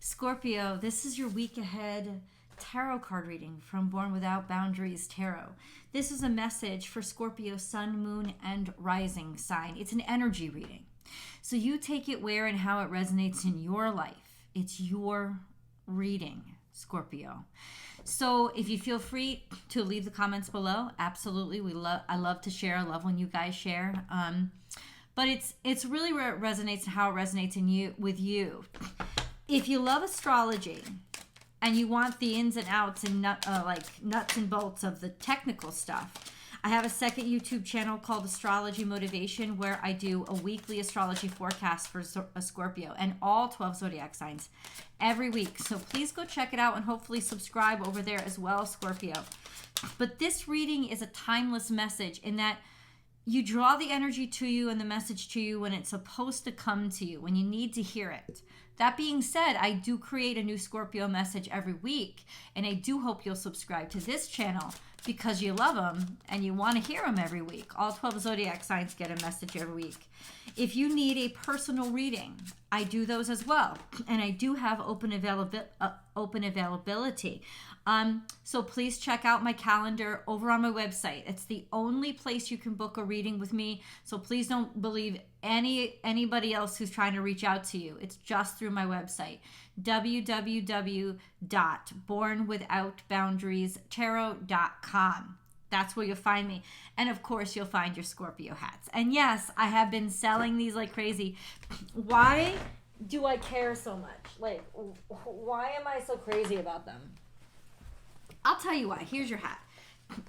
Scorpio, this is your week ahead tarot card reading from Born Without Boundaries Tarot. This is a message for Scorpio sun, moon, and rising sign. It's an energy reading. So you take it where and how it resonates in your life. It's your reading, Scorpio. So if you feel free to leave the comments below, absolutely. I love to share. I love when you guys share. But it's really where it resonates and how it resonates with you. If you love astrology and you want the ins and outs and nuts and bolts of the technical stuff, I have a second YouTube channel called Astrology Motivation where I do a weekly astrology forecast for a Scorpio and all 12 zodiac signs every week. So please go check it out and hopefully subscribe over there as well, Scorpio. But this reading is a timeless message in that you draw the energy to you and the message to you when it's supposed to come to you, when you need to hear it. That being said, I do create a new Scorpio message every week, and I do hope you'll subscribe to this channel because you love them and you want to hear them every week. All 12 zodiac signs get a message every week. If you need a personal reading, I do those as well, and I do have open availability. So please check out my calendar over on my website. It's the only place you can book a reading with me. So please don't believe anybody else who's trying to reach out to you. It's just through my website, www.bornwithoutboundariestarot.com. That's where you'll find me. And of course, you'll find your Scorpio hats. And yes, I have been selling these like crazy. Why do I care so much? Like, why am I so crazy about them? I'll tell you why. Here's your hat.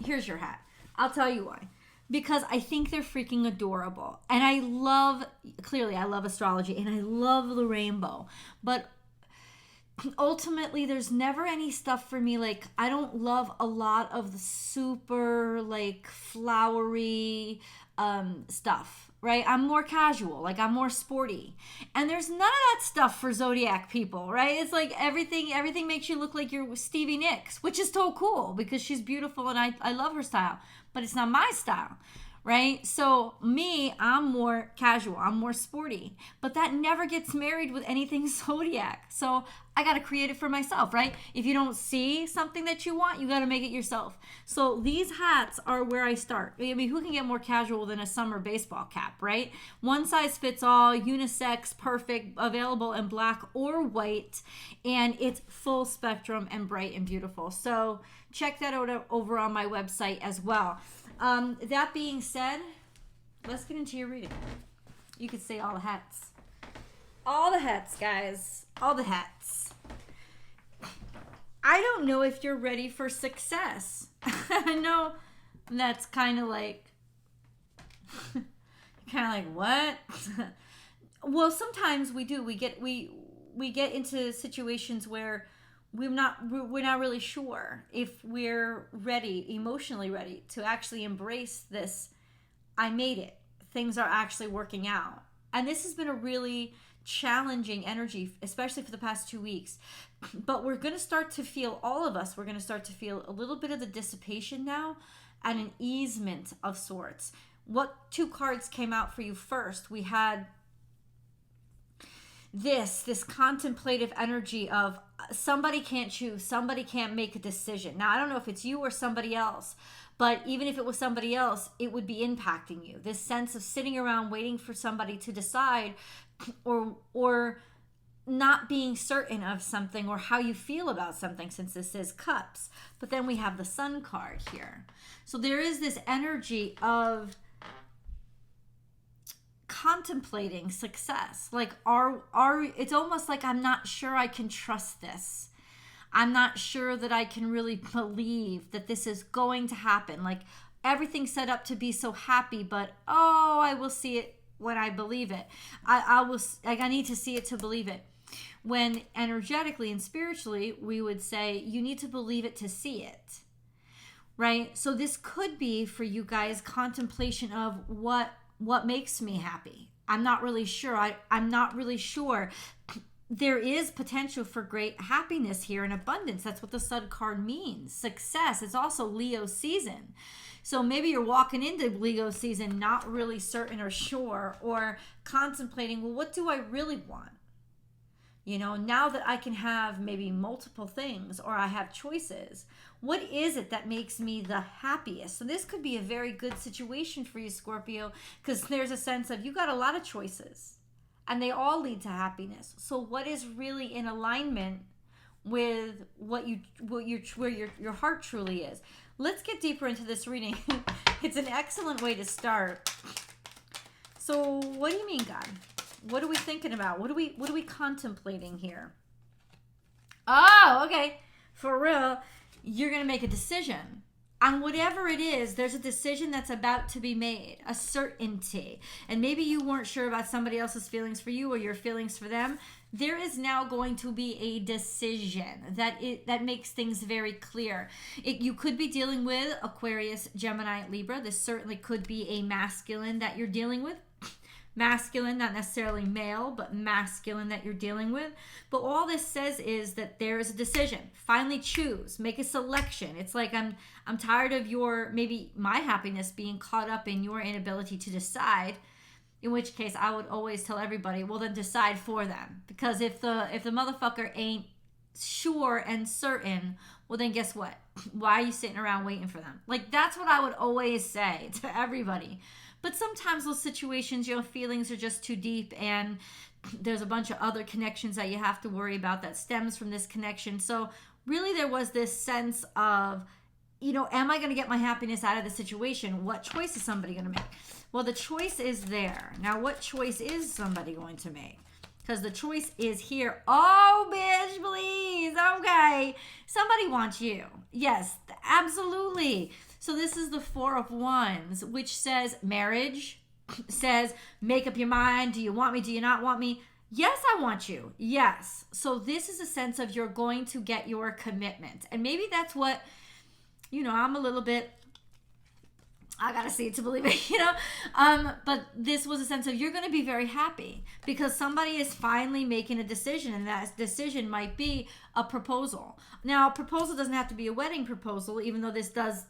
Here's your hat. I'll tell you why. Because I think they're freaking adorable. And I love astrology and I love the rainbow. But ultimately, there's never any stuff for me. Like, I don't love a lot of the super, like, flowery stuff, right? I'm more casual. Like, I'm more sporty. And there's none of that stuff for zodiac people, right? It's like everything makes you look like you're Stevie Nicks, which is so cool because she's beautiful and I love her style. But it's not my style, right? So me, I'm more casual. I'm more sporty. But that never gets married with anything zodiac. So I got to create it for myself, right? If you don't see something that you want, you got to make it yourself. So these hats are where I start. I mean, who can get more casual than a summer baseball cap, right? One size fits all, unisex, perfect, available in black or white. And it's full spectrum and bright and beautiful. So check that out over on my website as well. That being said, let's get into your reading. You could say all the hats. All the hats, guys. All the hats. I don't know if you're ready for success. I know that's kind of like what? Well, sometimes we do. We get into situations where we're not really sure if we're ready, emotionally ready to actually embrace this. I made it. Things are actually working out. And this has been a really challenging energy, especially for the past 2 weeks. But we're going to start to feel, all of us, we're going to start to feel a little bit of the dissipation now and an easement of sorts. What two cards came out for you first? We had this contemplative energy of somebody can't choose, somebody can't make a decision. Now, I don't know if it's you or somebody else, but even if it was somebody else, it would be impacting you. This sense of sitting around waiting for somebody to decide or not being certain of something or how you feel about something, since this is cups. But then we have the sun card here. So there is this energy of contemplating success. Like it's almost like I'm not sure I can trust this. I'm not sure that I can really believe that this is going to happen. Like everything's set up to be so happy, but I will see it when I believe it. I need to see it to believe it. When energetically and spiritually, we would say you need to believe it to see it, right? So this could be for you guys contemplation of what makes me happy. I'm not really sure. I'm not really sure. There is potential for great happiness here and abundance. That's what the sun card means. Success. It's also Leo season. So maybe you're walking into Leo season not really certain or sure, or contemplating, well, what do I really want? You know, now that I can have maybe multiple things or I have choices, what is it that makes me the happiest? So this could be a very good situation for you, Scorpio, because there's a sense of you got a lot of choices and they all lead to happiness. So what is really in alignment with where your heart truly is? Let's get deeper into this reading. It's an excellent way to start. So what do you mean, God? What are we thinking about? What are we contemplating here? Oh, okay. For real, you're going to make a decision. On whatever it is, there's a decision that's about to be made, a certainty. And maybe you weren't sure about somebody else's feelings for you or your feelings for them. There is now going to be a decision that makes things very clear. You could be dealing with Aquarius, Gemini, Libra. This certainly could be a masculine that you're dealing with. Masculine, not necessarily male, but masculine that you're dealing with. But all this says is that there is a decision. Finally choose. Make a selection. It's like I'm tired of my happiness being caught up in your inability to decide. In which case I would always tell everybody, well then decide for them. Because if the motherfucker ain't sure and certain, well then guess what? Why are you sitting around waiting for them? Like that's what I would always say to everybody. But sometimes those situations, your feelings are just too deep and there's a bunch of other connections that you have to worry about that stems from this connection. So really there was this sense of, am I going to get my happiness out of the situation? What choice is somebody going to make? Well, the choice is there. Now, what choice is somebody going to make? Because the choice is here. Oh, bitch, please. Okay. Somebody wants you. Yes, absolutely. So this is the Four of Wands, which says marriage, says make up your mind. Do you want me? Do you not want me? Yes, I want you. Yes. So this is a sense of you're going to get your commitment. And maybe that's what, I'm a little bit, I gotta see it to believe it, but this was a sense of you're going to be very happy because somebody is finally making a decision, and that decision might be a proposal. Now, a proposal doesn't have to be a wedding proposal, even though this does,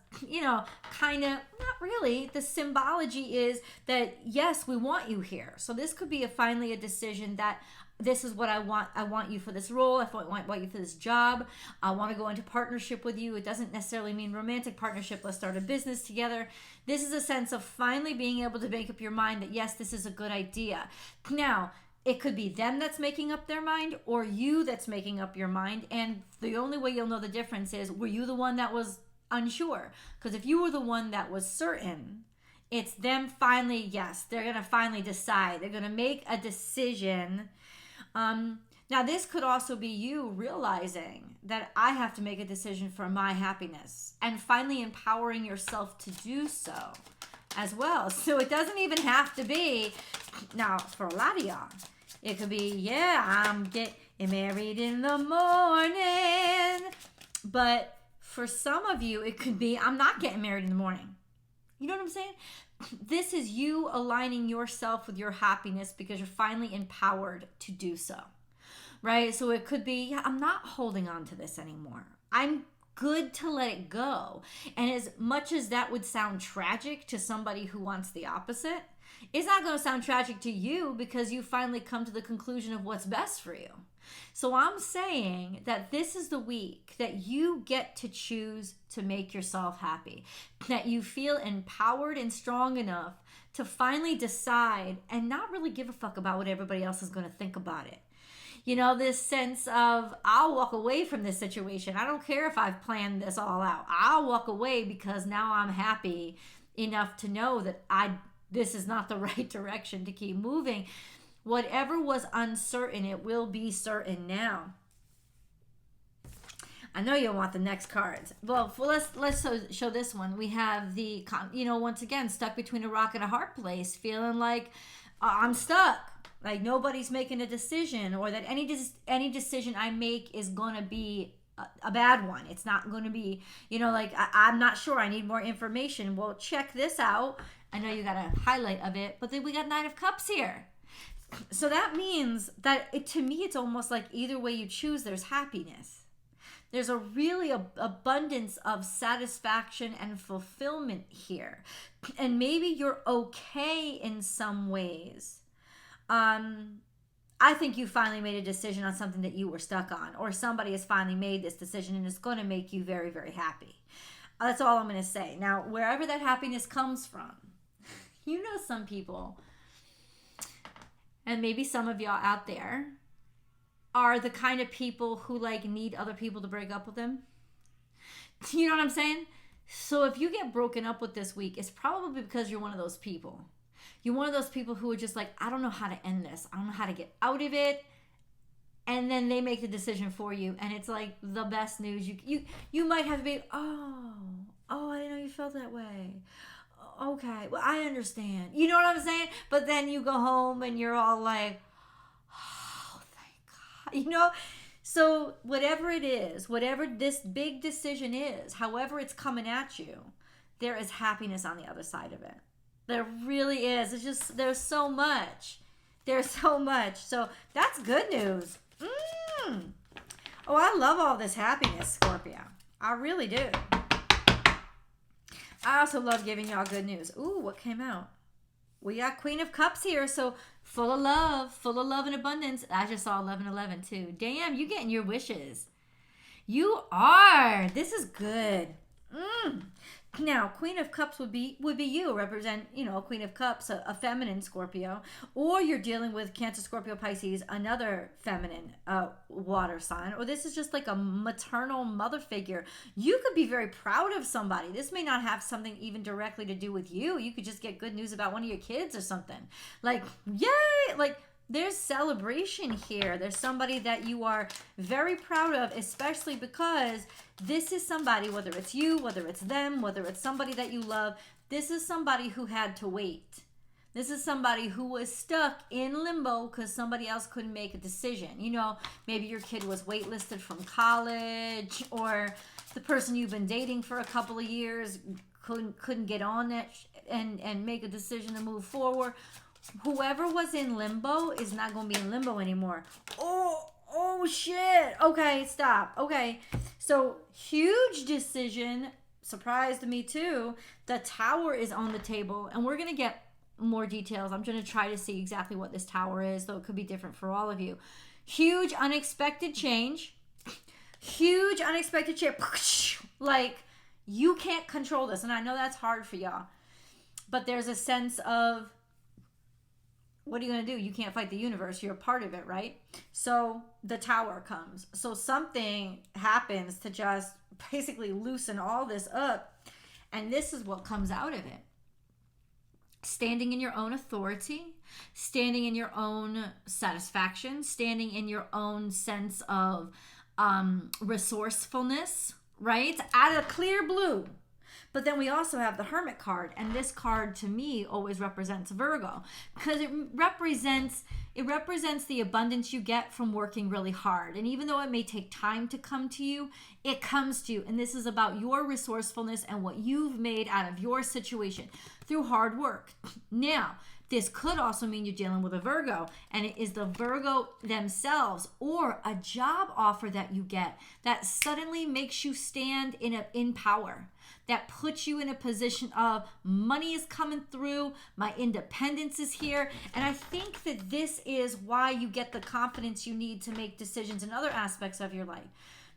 kind of, not really. The symbology is that, yes, we want you here. So this could be finally a decision that this is what I want. I want you for this role. I want you for this job. I want to go into partnership with you. It doesn't necessarily mean romantic partnership. Let's start a business together. This is a sense of finally being able to make up your mind that, yes, this is a good idea. Now, it could be them that's making up their mind or you that's making up your mind. And the only way you'll know the difference is, were you the one that was unsure? Because if you were the one that was certain, it's them finally, yes, they're going to finally decide. They're going to make a decision. Now, this could also be you realizing that I have to make a decision for my happiness and finally empowering yourself to do so as well. So it doesn't even have to be, now, for a lot of y'all, it could be, I'm getting married in the morning. But for some of you, it could be, I'm not getting married in the morning. You know what I'm saying? This is you aligning yourself with your happiness because you're finally empowered to do so, right? So it could be, I'm not holding on to this anymore. I'm good to let it go. And as much as that would sound tragic to somebody who wants the opposite, it's not going to sound tragic to you because you finally come to the conclusion of what's best for you. So I'm saying that this is the week that you get to choose to make yourself happy, that you feel empowered and strong enough to finally decide and not really give a fuck about what everybody else is going to think about it. This sense of, I'll walk away from this situation. I don't care if I've planned this all out. I'll walk away because now I'm happy enough to know that this is not the right direction to keep moving. Whatever was uncertain, it will be certain now. I know you want the next cards. Well, let's show this one. We have the, once again, stuck between a rock and a hard place, feeling like I'm stuck. Like nobody's making a decision, or that any decision I make is going to be a bad one. It's not going to be, I'm not sure. I need more information. Well, check this out. I know you got a highlight of it, but then we got Nine of Cups here. So that means that to me, it's almost like either way you choose, there's happiness. There's a really abundance of satisfaction and fulfillment here. And maybe you're okay in some ways. I think you finally made a decision on something that you were stuck on, or somebody has finally made this decision and it's going to make you very, very happy. That's all I'm going to say. Now, wherever that happiness comes from, you know, some people, and maybe some of y'all out there, are the kind of people who like need other people to break up with them. You know what I'm saying? So if you get broken up with this week, it's probably because you're one of those people. You're one of those people who are just like, I don't know how to end this. I don't know how to get out of it. And then they make the decision for you. And it's like the best news. You might have to be, oh, I didn't know you felt that way. Okay, well, I understand. You know what I'm saying? But then you go home and you're all like, oh, thank God. You know? So whatever it is, whatever this big decision is, however it's coming at you, there is happiness on the other side of it. There really is. It's just, there's so much. There's so much. So that's good news. Oh, I love all this happiness, Scorpio. I really do. I also love giving y'all good news. Ooh, what came out? We got Queen of Cups here, so full of love and abundance. I just saw 1111 too. Damn, you getting your wishes. You are. This is good. Now, Queen of Cups would be you, represent, you know, Queen of Cups, a feminine Scorpio, or you're dealing with Cancer, Scorpio, Pisces, another feminine water sign, or this is just like a maternal mother figure. You could be very proud of somebody. This may not have something even directly to do with you. You could just get good news about one of your kids or something. Like, yay! Like, there's celebration here. There's somebody that you are very proud of, especially because this is somebody, whether it's you, whether it's them, whether it's somebody that you love, this is somebody who had to wait. This is somebody who was stuck in limbo because somebody else couldn't make a decision. You know, maybe your kid was waitlisted from college, or the person you've been dating for a couple of years couldn't get on that and make a decision to move forward. Whoever was in limbo is not going to be in limbo anymore. Oh shit. Okay, stop. Okay. So, huge decision. Surprised me too. The Tower is on the table, and we're going to get more details. I'm going to try to see exactly what this Tower is, though it could be different for all of you. Huge unexpected change. Huge unexpected change. Like, you can't control this, and I know that's hard for y'all. But there's a sense of, what are you going to do? You can't fight the universe. You're a part of it, right? So the Tower comes. So something happens to just basically loosen all this up. And this is what comes out of it. Standing in your own authority, standing in your own satisfaction, standing in your own sense of resourcefulness, right? Out of clear blue. But then we also have the Hermit card, and this card to me always represents Virgo, because it represents the abundance you get from working really hard. And even though it may take time to come to you, it comes to you. And this is about your resourcefulness and what you've made out of your situation through hard work. Now, this could also mean you're dealing with a Virgo, and it is the Virgo themselves, or a job offer that you get that suddenly makes you stand in power, that puts you in a position of money is coming through, my independence is here. And I think that this is why you get the confidence you need to make decisions in other aspects of your life.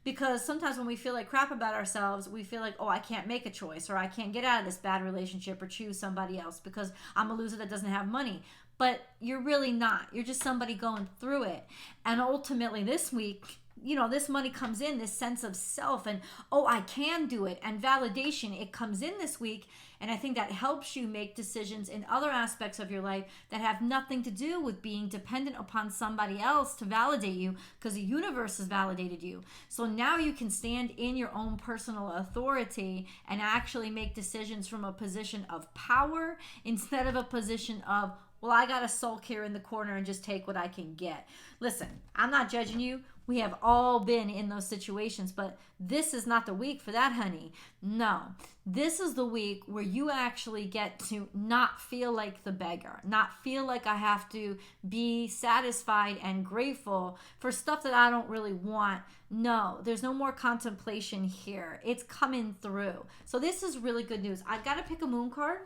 Because sometimes when we feel like crap about ourselves, we feel like, oh, I can't make a choice, or I can't get out of this bad relationship or choose somebody else because I'm a loser that doesn't have money. But you're really not. You're just somebody going through it. And ultimately this week, you know, this money comes in, this sense of self and, oh, I can do it, and validation, it comes in this week. And I think that helps you make decisions in other aspects of your life that have nothing to do with being dependent upon somebody else to validate you, because the universe has validated you. So now you can stand in your own personal authority and actually make decisions from a position of power instead of a position of, well, I got to sulk here in the corner and just take what I can get. Listen, I'm not judging you. We have all been in those situations, but this is not the week for that, honey. No, this is the week where you actually get to not feel like the beggar, not feel like I have to be satisfied and grateful for stuff that I don't really want. No, there's no more contemplation here. It's coming through. So this is really good news. I've got to pick a moon card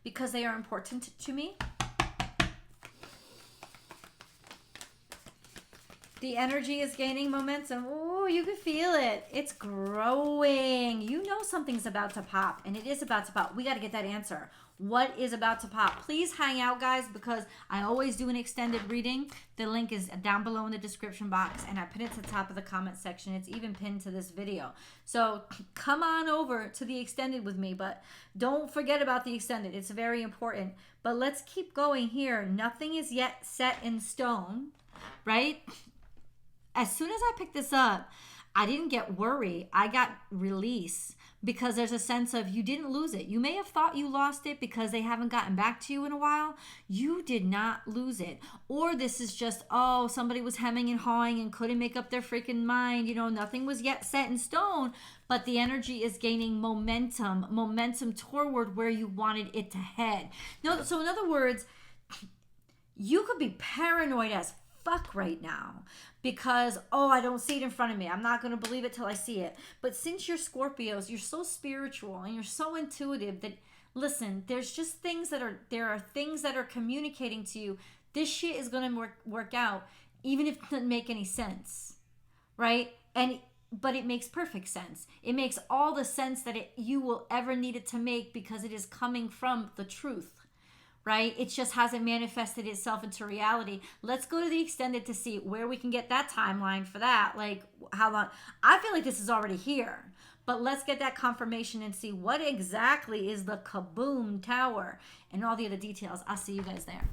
because they are important to me. The energy is gaining momentum. Oh, you can feel it. It's growing. You know something's about to pop, and it is about to pop. We got to get that answer. What is about to pop? Please hang out, guys, because I always do an extended reading. The link is down below in the description box, and I put it to the top of the comment section. It's even pinned to this video. So come on over to the extended with me, but don't forget about the extended. It's very important. But let's keep going here. Nothing is yet set in stone, right? As soon as I picked this up, I didn't get worry. I got release, because there's a sense of you didn't lose it. You may have thought you lost it because they haven't gotten back to you in a while. You did not lose it. Or this is just, oh, somebody was hemming and hawing and couldn't make up their freaking mind. You know, nothing was yet set in stone, but the energy is gaining momentum toward where you wanted it to head. No, so in other words, you could be paranoid as fuck right now because, oh, I don't see it in front of me. I'm not going to believe it till I see it. But since you're Scorpios, you're so spiritual and you're so intuitive that, listen, there's just things that are things that are communicating to you. This shit is going to work out, even if it doesn't make any sense, right? But it makes perfect sense. It makes all the sense that you will ever need it to make, because it is coming from the truth. Right? It just hasn't manifested itself into reality. Let's go to the extended to see where we can get that timeline for that. Like, how long? I feel like this is already here. But let's get that confirmation and see what exactly is the kaboom tower and all the other details. I'll see you guys there.